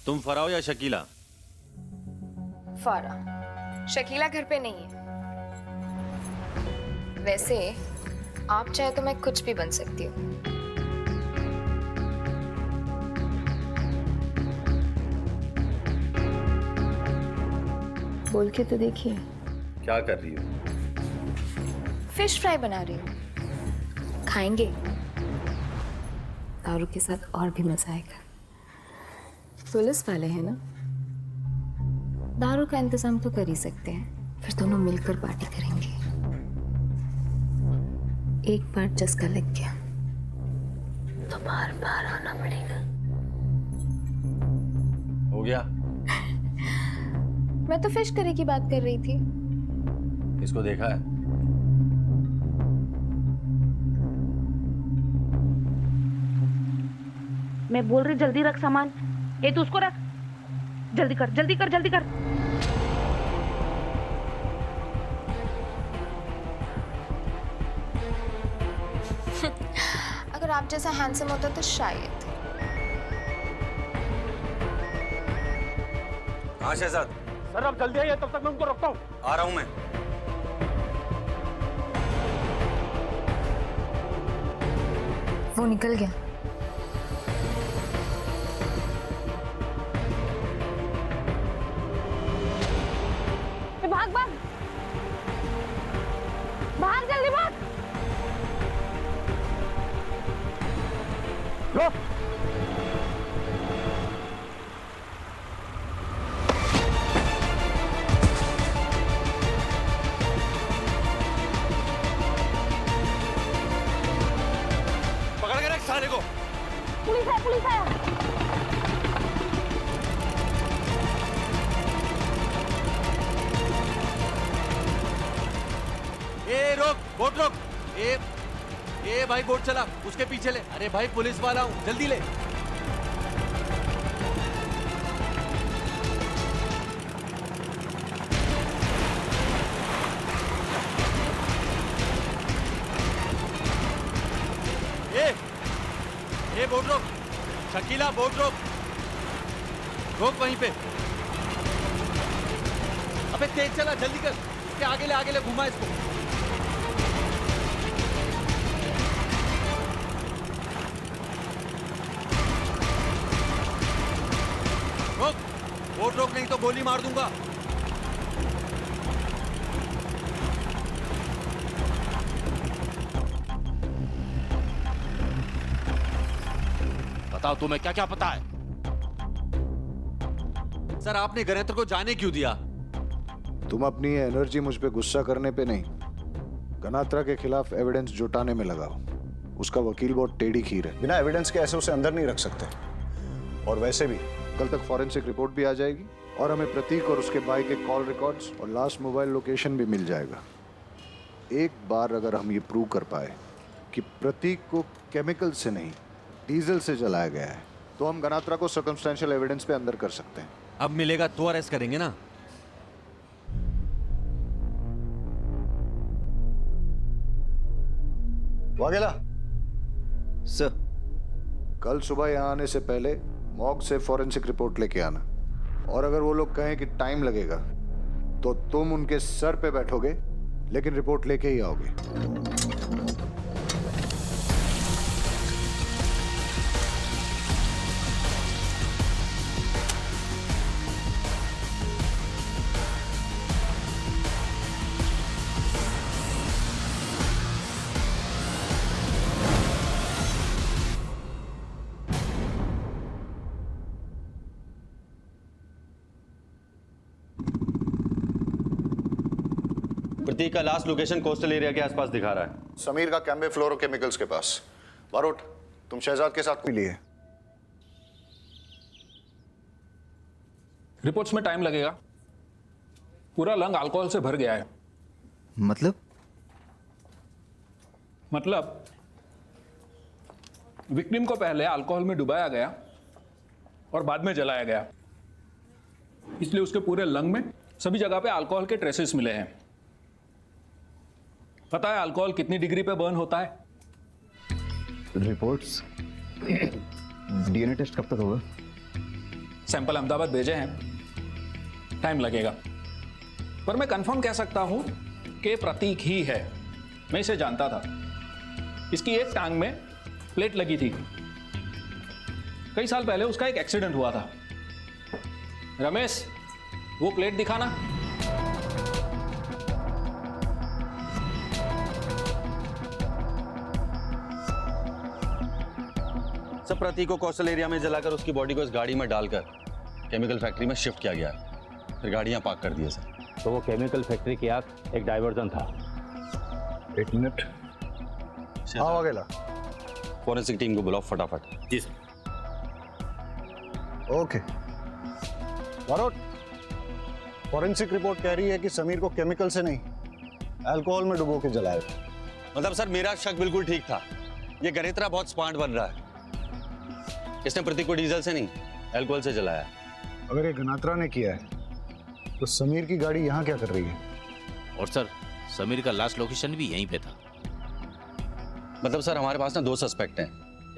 तुम फराह हो या शकीला? फारा। शकीला घर पे नहीं है। वैसे आप चाहे तो मैं कुछ भी बन सकती हूँ। बोल के तो देखिए। क्या कर रही हो? फिश फ्राई बना रही हूँ, खाएंगे? दारू के साथ और भी मजा आएगा। पुलिस वाले हैं ना, दारू का इंतजाम तो कर ही सकते हैं। फिर दोनों मिलकर पार्टी करेंगे। एक बार चस्का लग गया तो बार बार आना पड़ेगा। हो गया? मैं तो फिश करी की बात कर रही थी। इसको देखा है? मैं बोल रही जल्दी रख सामान। ये तू उसको रख। जल्दी कर जल्दी कर जल्दी कर। अगर आप जैसा हैंडसम होता तो शायद। हाँ शहजाद। सर अब जल्दी आइए, तब तक मैं उनको रखता हूँ। आ रहा हूं मैं। वो निकल गया। भाग भाग भाग जल्दी भाग। लो। पकड़ के रख साले को। पुलिस है पुलिस है। ए रोक, बोट रोक। ए भाई बोट चला, उसके पीछे ले। अरे भाई पुलिस वाला हूं, जल्दी ले। ए बोट रोक। शकीला बोट रोक। रोक वहीं पे। अबे तेज चला, जल्दी कर। इसके आगे ले घुमा इसको। रोक, बोट रोक, नहीं तो गोली मार दूंगा। बताओ तुम्हें क्या क्या पता है? सर आपने गणेत्र को जाने क्यों दिया? तुम अपनी ये एनर्जी मुझ पे गुस्सा करने पे नहीं, गनात्रा के खिलाफ एविडेंस जुटाने में लगाओ। उसका वकील बहुत टेढ़ी खीर है, बिना एविडेंस के ऐसे उसे अंदर नहीं रख सकते। और वैसे भी कल तक फॉरेंसिक रिपोर्ट भी आ जाएगी और हमें प्रतीक और उसके भाई के कॉल रिकॉर्ड्स और लास्ट मोबाइल लोकेशन भी मिल जाएगा। एक बार अगर हम ये प्रूव कर पाए कि प्रतीक को केमिकल से नहीं डीजल से जलाया गया है, तो हम गनात्रा को सर्कमस्टेंशियल एविडेंस पे अंदर कर सकते हैं। अब मिलेगा तो अरेस्ट करेंगे ना? वाघेला सर, कल सुबह यहाँ आने से पहले मॉर्ग से फॉरेंसिक रिपोर्ट लेके आना। और अगर वो लोग कहें कि टाइम लगेगा तो तुम उनके सर पे बैठोगे, लेकिन रिपोर्ट लेके ही आओगे। प्रतीक का लास्ट लोकेशन कोस्टल एरिया के आसपास दिखा रहा है। समीर का कैम्बे फ्लोरोकेमिकल्स के पास। बारोट, तुम शहजाद के साथ मिलिए। रिपोर्ट्स में टाइम लगेगा। पूरा लंग अल्कोहल से भर गया है। मतलब विक्टिम को पहले अल्कोहल में डुबाया गया और बाद में जलाया गया, इसलिए उसके पूरे लंग में सभी जगह पे अल्कोहल के ट्रेसेस मिले हैं। पता है अल्कोहल कितनी डिग्री पे बर्न होता है? रिपोर्ट्स डीएनए टेस्ट कब तक होगा? सैंपल अहमदाबाद भेजे हैं, टाइम लगेगा, पर मैं कंफर्म कह सकता हूं कि प्रतीक ही है। मैं इसे जानता था। इसकी एक टांग में प्लेट लगी थी। कई साल पहले उसका एक एक्सीडेंट हुआ था। रमेश, वो प्लेट दिखाना। सब प्रतीक को कोस्टल एरिया में जलाकर उसकी बॉडी को इस गाड़ी में डालकर केमिकल फैक्ट्री में शिफ्ट किया गया है। फिर गाड़ियां पार्क कर दी सर। तो वो केमिकल फैक्ट्री की आग एक डाइवर्जन था। 1 मिनट। हाँ वगैरह। फॉरेंसिक टीम को बुलाओ फटाफट। जी sir. Okay Barot, forensic report कह रही है कि समीर को केमिकल से नहीं, अल्कोहल में डुबो के जलाया। मतलब सर मेरा शक बिल्कुल ठीक था। ये गणेत्रा बहुत स्मार्ट बन रहा है। इसने प्रतीक को डीजल से नहीं, अल्कोहल से जलाया। अगर ये गनात्रा ने किया है तो समीर की गाड़ी यहाँ क्या कर रही है? और सर, समीर का लास्ट लोकेशन भी यहीं पे था। मतलब सर हमारे पास ना 2 सस्पेक्ट हैं,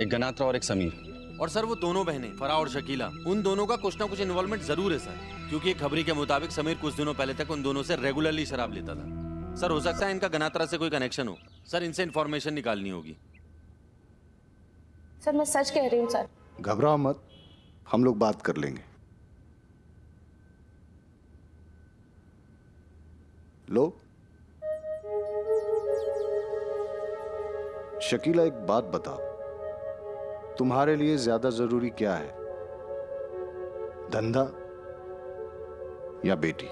एक गनात्रा और एक समीर। और सर वो दोनों बहनें फराह और शकीला, उन दोनों का कुछ ना कुछ इन्वॉल्वमेंट जरूर है सर, क्योंकि एक खबरी के मुताबिक समीर कुछ दिनों पहले तक उन दोनों से रेगुलरली शराब लेता था। सर हो सकता है इनका गनात्रा से कोई कनेक्शन हो। सर इनसे इन्फॉर्मेशन निकालनी होगी। सर मैं सच कह रही हूँ सर। घबराओ मत, हम लोग बात कर लेंगे। लो शकीला, एक बात बताओ, तुम्हारे लिए ज्यादा जरूरी क्या है, धंधा या बेटी?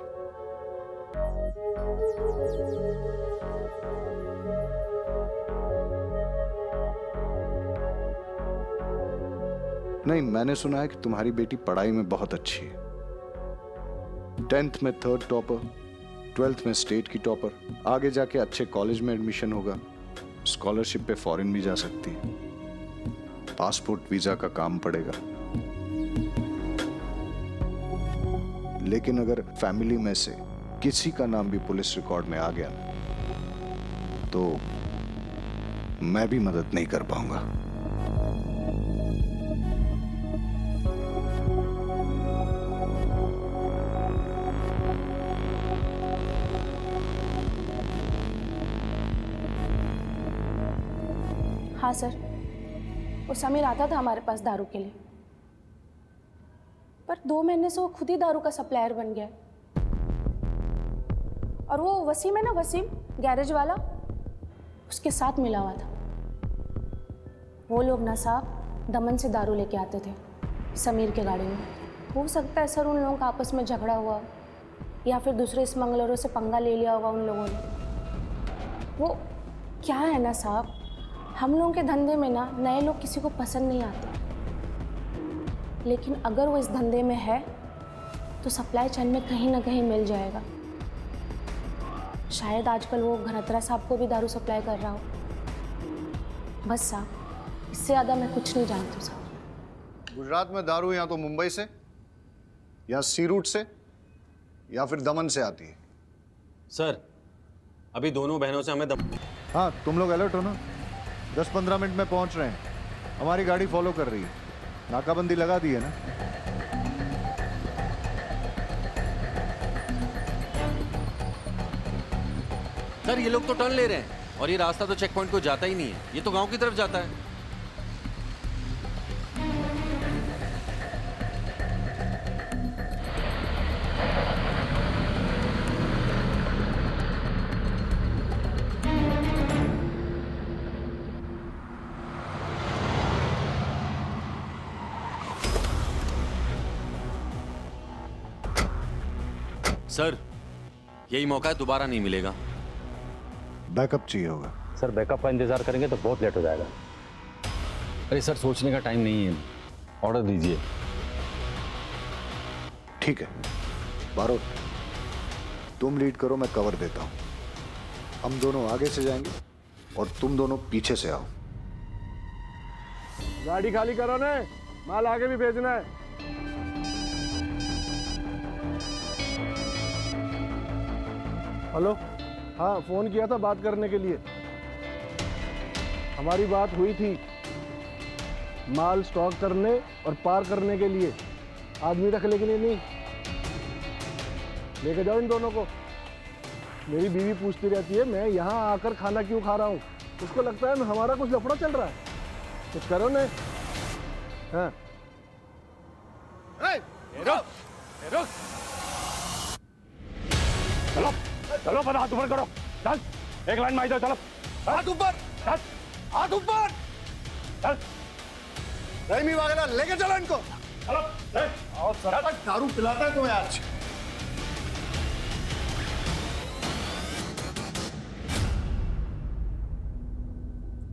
नहीं, मैंने सुना है कि तुम्हारी बेटी पढ़ाई में बहुत अच्छी है। 10th में 3rd टॉपर, 12th में स्टेट की टॉपर, आगे जाके अच्छे कॉलेज में एडमिशन होगा, स्कॉलरशिप पे फॉरेन भी जा सकती है, पासपोर्ट वीजा का काम पड़ेगा। लेकिन अगर फैमिली में से किसी का नाम भी पुलिस रिकॉर्ड में आ गया तो मैं भी मदद नहीं कर पाऊंगा। हाँ सर, वो समीर आता था हमारे पास दारू के लिए, पर 2 महीने से वो खुद ही दारू का सप्लायर बन गया। और वो वसीम है ना, वसीम गैरेज वाला, उसके साथ मिला हुआ था। वो लोग ना साहब दमन से दारू लेके आते थे समीर के गाड़ी में। हो सकता है सर उन लोगों का आपस में झगड़ा हुआ, या फिर दूसरे स्मगलरों से पंगा ले लिया होगा उन लोगों ने। वो क्या है ना साहब, हम लोगों के धंधे में ना नए लोग किसी को पसंद नहीं आते, लेकिन अगर वो इस धंधे में है तो सप्लाई चेन में कहीं ना कहीं मिल जाएगा। शायद आजकल वो घनत्रा साहब को भी दारू सप्लाई कर रहा हो। बस साहब, इससे ज़्यादा मैं कुछ नहीं जानती साहब। गुजरात में दारू या तो मुंबई से, या सी रूट से, या फिर दमन से आती है। सर अभी दोनों बहनों से हमें हाँ, तुम लोग अलर्ट हो ना। 10-15 मिनट में पहुंच रहे हैं। हमारी गाड़ी फॉलो कर रही है, नाकाबंदी लगा दी है ना। सर ये लोग तो टर्न ले रहे हैं और ये रास्ता तो चेक पॉइंट को जाता ही नहीं है, ये तो गांव की तरफ जाता है। सर यही मौका है, दोबारा नहीं मिलेगा। बैकअप चाहिए होगा। सर बैकअप का इंतजार करेंगे तो बहुत लेट हो जाएगा। अरे सर सोचने का टाइम नहीं है, ऑर्डर दीजिए। ठीक है बारोट, तुम लीड करो, मैं कवर देता हूं। हम दोनों आगे से जाएंगे और तुम दोनों पीछे से आओ। गाड़ी खाली करो ने, माल आगे भी भेजना है। हेलो, हाँ फोन किया था बात करने के लिए। हमारी बात हुई थी माल स्टॉक करने और पार करने के लिए। आदमी रख ले के लिए नहीं। लेके जाओ इन दोनों को। मेरी बीवी पूछती रहती है मैं यहाँ आकर खाना क्यों खा रहा हूँ। उसको लगता है हमारा कुछ लफड़ा चल रहा है। कुछ करो ना। हाँ चलो चलो पता हाथ ऊपर करो। चल एक लाइन मार दो। चलो हाथ ऊपर। चल हाथ ऊपर। चल रहीमी वगैरह लेके चलो इनको। चलो और सरपंच दारू पिलाता है तुम्हें आज।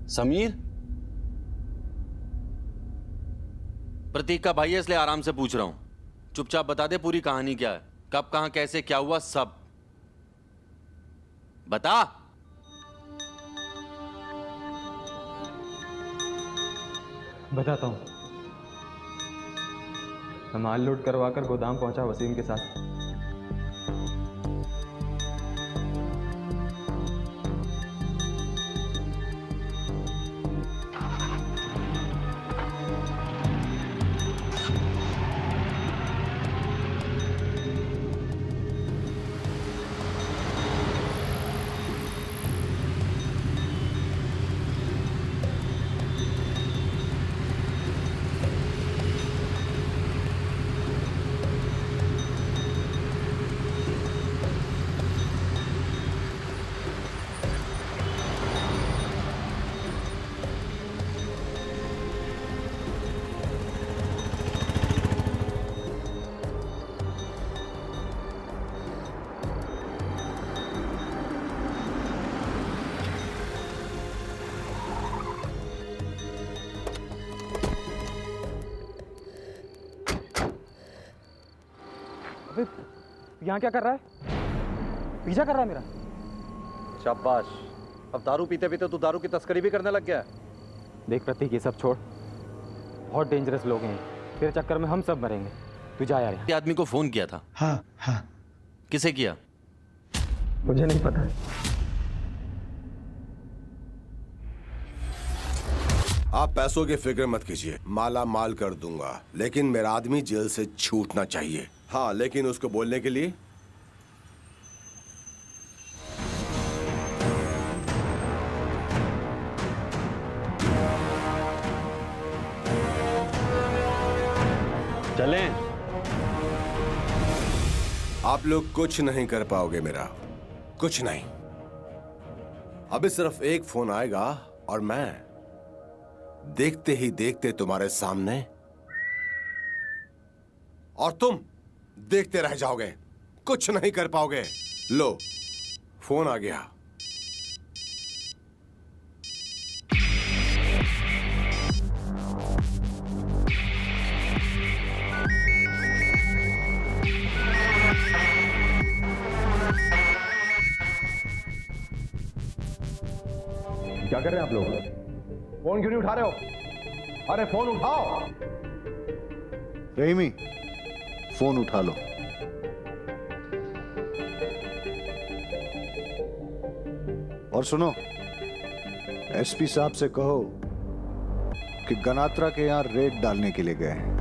समीर, प्रतीक का भाई है इसलिए आराम से पूछ रहा हूं। चुपचाप बता दे पूरी कहानी क्या है, कब कहां कैसे क्या हुआ, सब बता। बताता हूँ। मैं माल लोड करवा कर गोदाम पहुंचा वसीम के साथ। यहाँ क्या कर रहा है? पीछा कर रहा है मेरा। शाबाश, अब दारू पीते पीते तू दारू की तस्करी भी करने लग गया है। देख प्रतीक, ये सब छोड़, बहुत डेंजरस लोग हैं। तेरे चक्कर में हम सब मरेंगे। तू जा यार। ये आदमी को फोन किया था? हाँ हाँ। किसे किया? मुझे नहीं पता। आप पैसों की फिक्र मत कीजिए, माला माल कर दूंगा, लेकिन मेरा आदमी जेल से छूटना चाहिए। हाँ, लेकिन उसको बोलने के लिए चलें। आप लोग कुछ नहीं कर पाओगे मेरा, कुछ नहीं। अभी सिर्फ एक फोन आएगा और मैं देखते ही देखते तुम्हारे सामने, और तुम देखते रह जाओगे, कुछ नहीं कर पाओगे। लो, फोन आ गया। क्या कर रहे हैं आप लोग? फोन क्यों नहीं उठा रहे हो? अरे फोन उठाओ। रहीमी, फोन उठा लो। और सुनो, एसपी साहब से कहो कि गनात्रा के यहां रेड डालने के लिए गए हैं।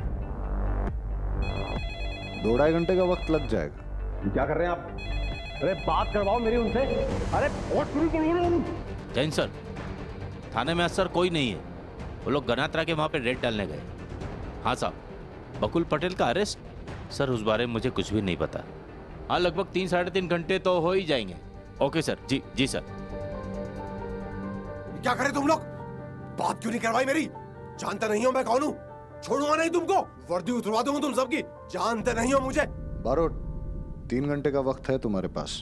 2-2.5 घंटे का वक्त लग जाएगा। क्या कर रहे हैं आप? अरे बात करवाओ मेरी उनसे। अरे बहुत शुरू करो। जैन सर, थाने में असर कोई नहीं है। वो लोग गनात्रा के वहां पे रेड डालने गए। हाँ साहब, बकुल पटेल का अरेस्ट? सर उस बारे में मुझे कुछ भी नहीं पता। हाँ, लगभग 3-3.5 घंटे तो हो ही जाएंगे। Okay sir. जी जी सर। क्या करे तुम लोग? बात क्यों नहीं करवाई मेरी? जानते नहीं हो मैं कौन हूं? छोड़ूंगा नहीं तुमको, वर्दी उतरवा दूंगा तुम सबकी। जानते नहीं हो मुझे। बारोट, 3 घंटे का वक्त है तुम्हारे पास।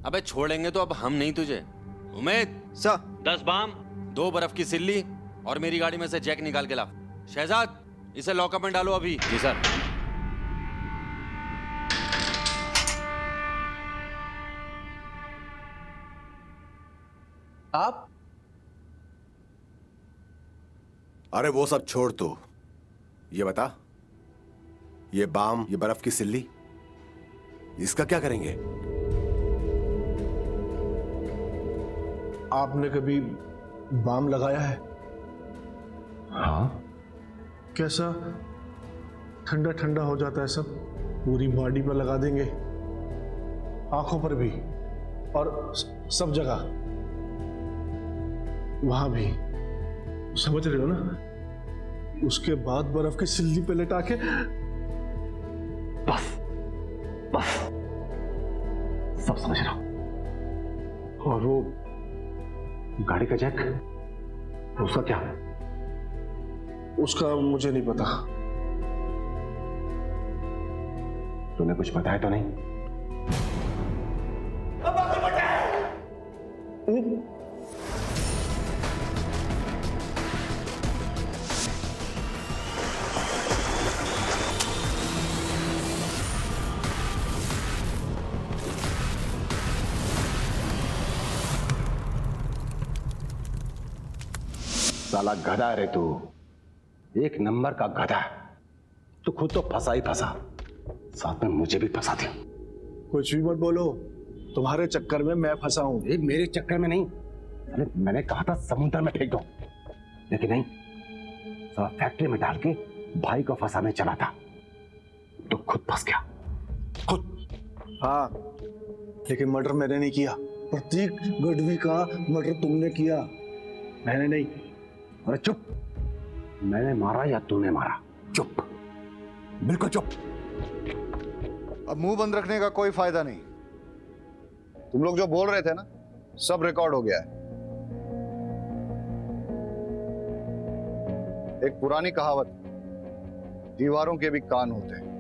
अबे छोड़ेंगे तो अब हम नहीं तुझे। उमेद सर, 10 बाम, 2 बर्फ की सिल्ली और मेरी गाड़ी में से जैक निकाल के ला। शहजाद, इसे लॉकअप में डालो अभी। जी सर। आप? अरे वो सब छोड़, तो ये बता, ये बाम, ये बर्फ की सिल्ली, इसका क्या करेंगे? आपने कभी बाम लगाया है? हाँ। कैसा? ठंडा ठंडा हो जाता है सब, पूरी बॉडी पर लगा देंगे, आंखों पर भी और सब जगह, वहां भी, समझ रहे हो ना? उसके बाद बर्फ की सिल्ली पे लटा के बस बस सब समझ रहा हूं। और वो गाड़ी का जैक, उसका क्या? उसका मुझे नहीं पता। तूने कुछ बताया तो नहीं? साला गधा रे तू, एक नंबर का गधा। तू खुद तो फंसा ही फंसा, साथ में मुझे भी फंसा दिया। कुछ भी मत बोलो, तुम्हारे चक्कर में मैं फंसा हूं। मेरे चक्कर में नहीं, अरे मैंने कहा था समुद्र में फेंक दो, लेकिन नहीं, साला फैक्ट्री में डाल के भाई को फंसाने चला था, तो खुद फंस गया, खुद। हाँ, लेकिन मर्डर मैंने नहीं किया। प्रतीक गढ़वी का मर्डर तुमने किया, मैंने नहीं। अरे चुप, मैंने मारा या तूने मारा? चुप, बिल्कुल चुप। अब मुंह बंद रखने का कोई फायदा नहीं। तुम लोग जो बोल रहे थे ना, सब रिकॉर्ड हो गया है। एक पुरानी कहावत, दीवारों के भी कान होते हैं।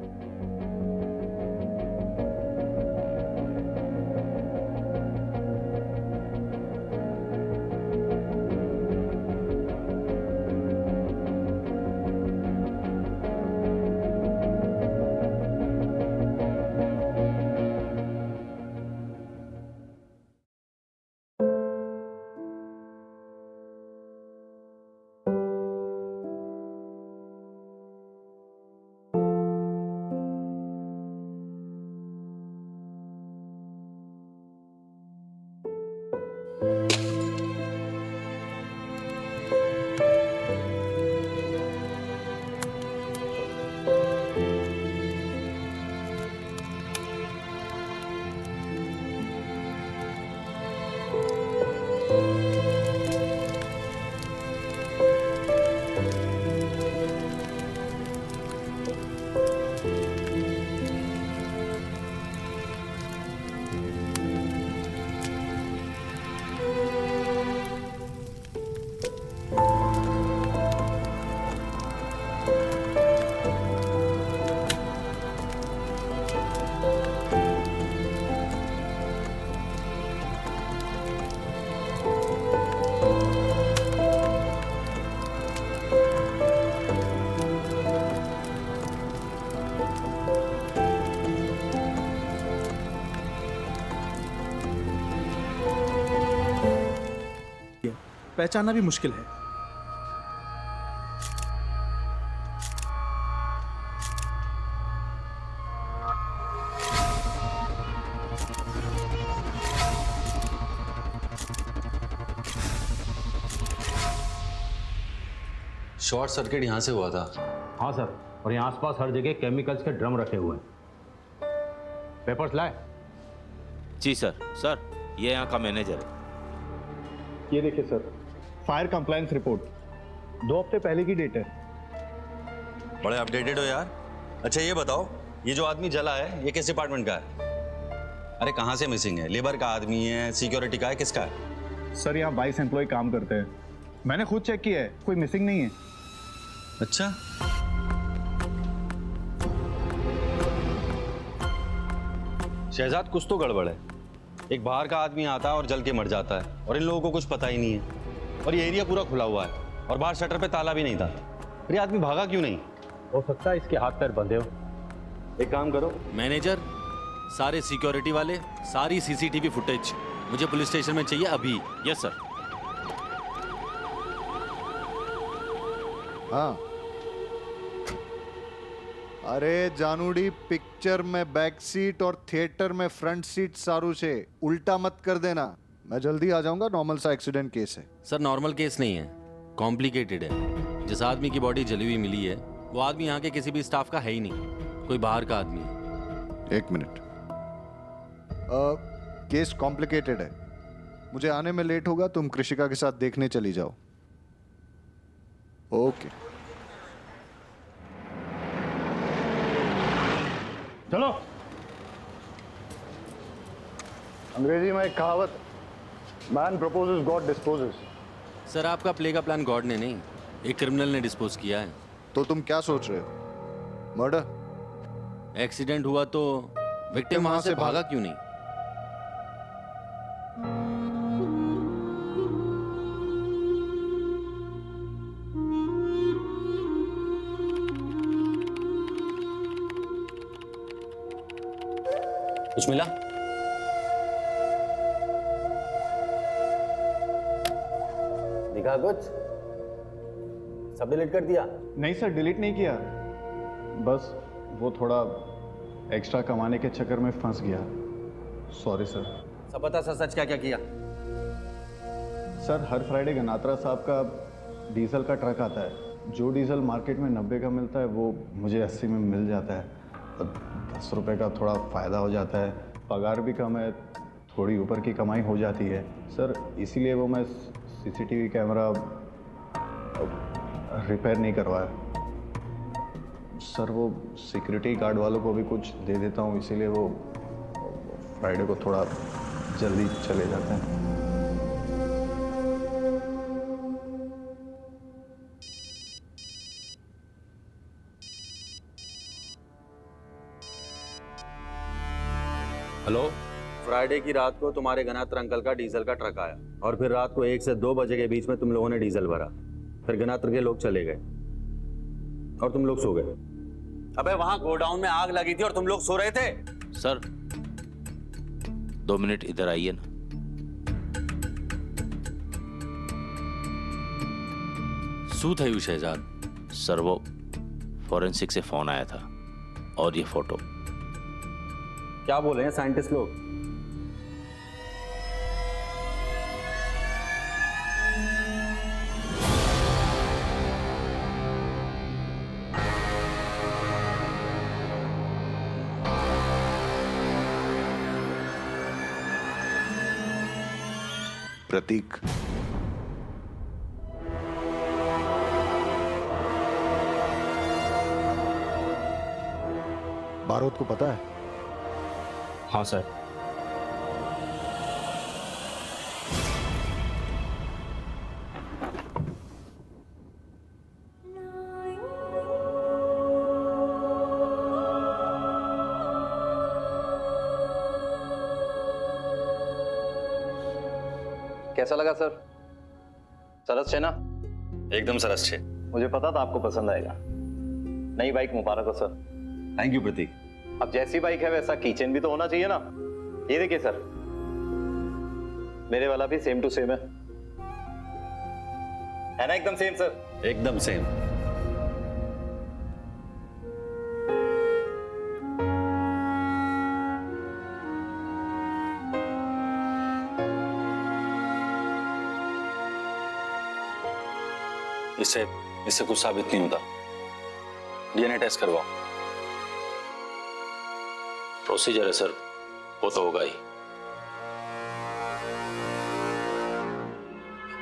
पहचानना भी मुश्किल है। शॉर्ट सर्किट यहां से हुआ था। हाँ सर, और यहाँ आसपास हर जगह केमिकल्स के ड्रम रखे हुए हैं। पेपर्स लाए? जी सर। सर, ये यहाँ का मैनेजर है। ये देखिए सर, फायर कंप्लायंस रिपोर्ट 2 हफ्ते पहले की डेट है। बड़े अपडेटेड हो यार। अच्छा ये बताओ, ये जो आदमी जला है, ये किस डिपार्टमेंट का है? अरे कहाँ से मिसिंग है? लेबर का आदमी है, सिक्योरिटी का है, किसका है? सर यहाँ 22 एम्प्लॉय काम करते हैं, मैंने खुद चेक किया है, कोई मिसिंग नहीं है। अच्छा, शहजाद कुछ तो गड़बड़ है। एक बाहर का आदमी आता है और जल के मर जाता है, और इन लोगों को कुछ पता ही नहीं है। और ये एरिया पूरा खुला हुआ है, और बाहर शटर पे ताला भी नहीं था। फिर ये आदमी भागा क्यों नहीं? हो सकता है इसके हाथ पैर बंधे हो। एक काम करो मैनेजर, सारे सिक्योरिटी वाले, सारी सीसीटीवी फुटेज मुझे पुलिस स्टेशन में चाहिए अभी। Yes sir. हाँ, अरे जानूडी, पिक्चर में बैक सीट और थिएटर में फ्रंट सीट सारू छे, उल्टा मत कर देना। मैं जल्दी आ जाऊंगा, नॉर्मल सा एक्सीडेंट केस है। सर नॉर्मल केस नहीं है, कॉम्प्लिकेटेड है। जिस आदमी की बॉडी जली हुई मिली है वो आदमी यहाँ के किसी भी स्टाफ का है ही नहीं, कोई बाहर का आदमी है। 1 मिनट। केस कॉम्प्लिकेटेड है, मुझे आने में लेट होगा, तुम कृषिका के साथ देखने चली जाओ। ओके चलो। अंग्रेजी में एक कहावत, man proposes God disposes. Sir आपका प्ले का प्लान गॉड ने नहीं, एक क्रिमिनल ने डिस्पोज किया है। तो तुम क्या सोच रहे हो? मर्डर? एक्सीडेंट हुआ तो विक्टिम वहां से भागा क्यों नहीं? कुछ मिला? दिखा कुछ? सब डिलीट कर दिया? नहीं सर, डिलीट नहीं किया, बस वो थोड़ा एक्स्ट्रा कमाने के चक्कर में फंस गया। Sorry sir. सब बता सर, सच क्या क्या किया? सर हर फ्राइडे गनात्रा साहब का डीजल का ट्रक आता है। जो डीजल मार्केट में 90 का मिलता है वो मुझे 80 में मिल जाता है। 10 रुपये का थोड़ा फ़ायदा हो जाता है, पगार भी कम है, थोड़ी ऊपर की कमाई हो जाती है सर। इसीलिए वो मैं सीसीटीवी कैमरा रिपेयर नहीं करवाया सर। वो सिक्योरिटी गार्ड वालों को भी कुछ दे देता हूँ, इसीलिए वो फ्राइडे को थोड़ा जल्दी चले जाते हैं। हेलो, फ्राइडे की रात को तुम्हारे गनात्र अंकल का डीजल का ट्रक आया और फिर रात को 1 से 2 बजे के बीच में तुम लोगों ने डीजल भरा। फिर गनात्र के लोग चले गए और तुम लोग सो गए। अबे वहां गोडाउन में आग लगी थी और तुम लोग सो रहे थे। सर 2 मिनट इधर आइए ना। शू थયું शहजाद? सर वो फॉरेंसिक से फोन आया था और ये फोटो। क्या बोल रहे हैं साइंटिस्ट लोग? प्रतीक, बारूद को पता है? हाँ सर। कैसा लगा सर? सरस है ना? एकदम सरस छे। मुझे पता था आपको पसंद आएगा। नई बाइक मुबारक हो सर। थैंक यू प्रतीक। अब जैसी बाइक है वैसा कीचेन भी तो होना चाहिए ना। ये देखिए सर, मेरे वाला भी सेम टू सेम है ना? एकदम सेम सर, एकदम सेम। इससे कुछ साबित नहीं होता। डीएनए टेस्ट करवाओ। प्रोसीजर है सर, वो तो होगा ही।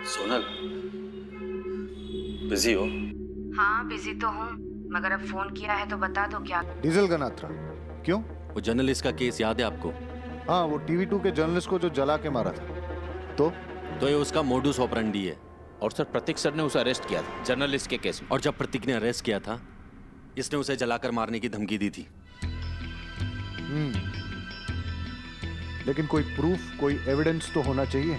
सोनल, बिजी हो? हाँ बिजी तो हूँ, मगर अब फोन किया है तो बता दो क्या। डीजल गनात्रा क्यों? वो जर्नलिस्ट का केस याद है आपको? हाँ, वो TV2 के जर्नलिस्ट को जो जला के मारा था। तो ये उसका मोडुस ऑपरेंडी है। और सर प्रतीक सर ने उसे अरेस्ट किया था जर्नलिस्ट के केस में। और जब प्रतीक ने अरेस्ट किया था, इसने उसे जलाकर मारने की धमकी दी थी। लेकिन कोई प्रूफ, कोई एविडेंस तो होना चाहिए।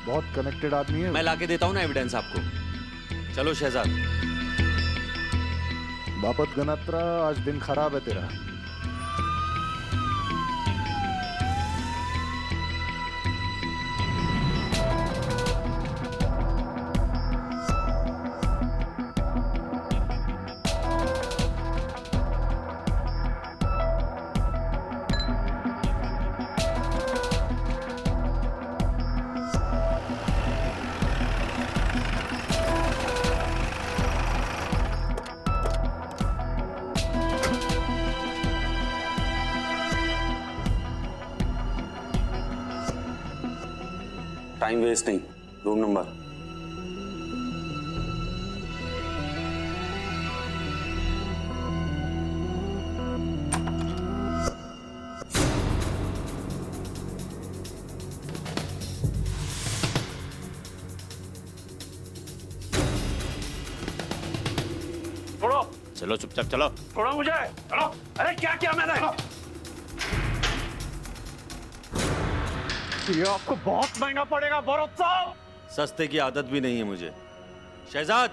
बहुत कनेक्टेड आदमी है। मैं लाके देता हूँ ना एविडेंस आपको। चलो शहजाद। बापत गनात्रा, आज दिन खराब है तेरा। टाइम वेस्ट नहीं, रूम नंबर। चलो चुपचाप चलो। छोड़ो मुझे, चलो। अरे क्या किया मैंने? ये आपको बहुत महंगा पड़ेगा भरत साहब। सस्ते की आदत भी नहीं है मुझे। शहजाद,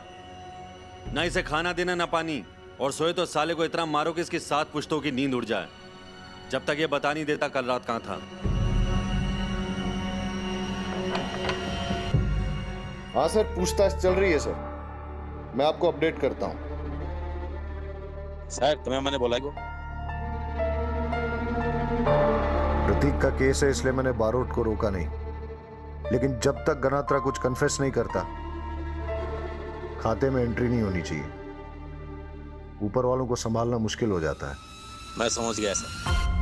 ना इसे खाना देना ना पानी, और सोए तो साले को इतना मारो कि इसकी 7 पुश्तों की नींद उड़ जाए। जब तक ये बता नहीं देता कल रात कहां था। हाँ सर, पूछताछ चल रही है सर, मैं आपको अपडेट करता हूँ। सर तुम्हें मैंने बोला को प्रतीक का केस है, इसलिए मैंने बारोट को रोका नहीं, लेकिन जब तक गनात्रा कुछ कन्फेस नहीं करता खाते में एंट्री नहीं होनी चाहिए। ऊपर वालों को संभालना मुश्किल हो जाता है। मैं समझ गया सर।